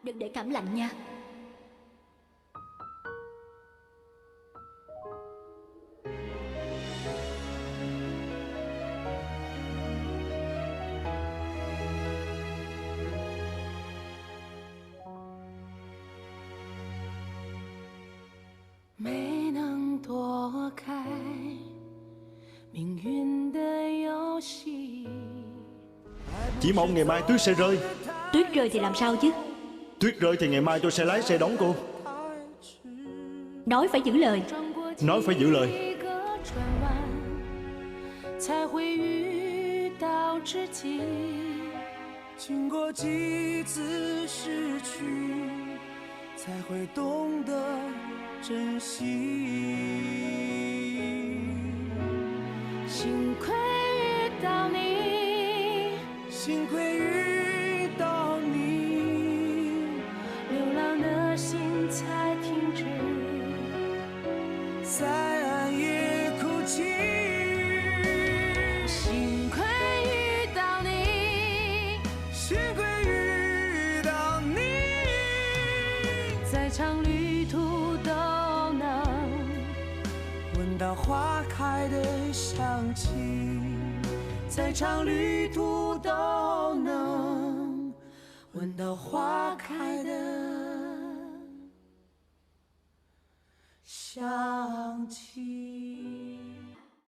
đừng để cảm lạnh nha. Chỉ mong ngày mai tuyết sẽ rơi. Tuyết rơi thì làm sao chứ? Tuyết rơi thì ngày mai tôi sẽ lái xe đón cô. Nói phải giữ lời. Nói phải giữ lời.幸亏遇到你，流浪的心才停止在暗夜哭泣。幸亏遇到你，幸亏遇到你，在场旅途都能闻到花开的香气。在场旅途都能闻到花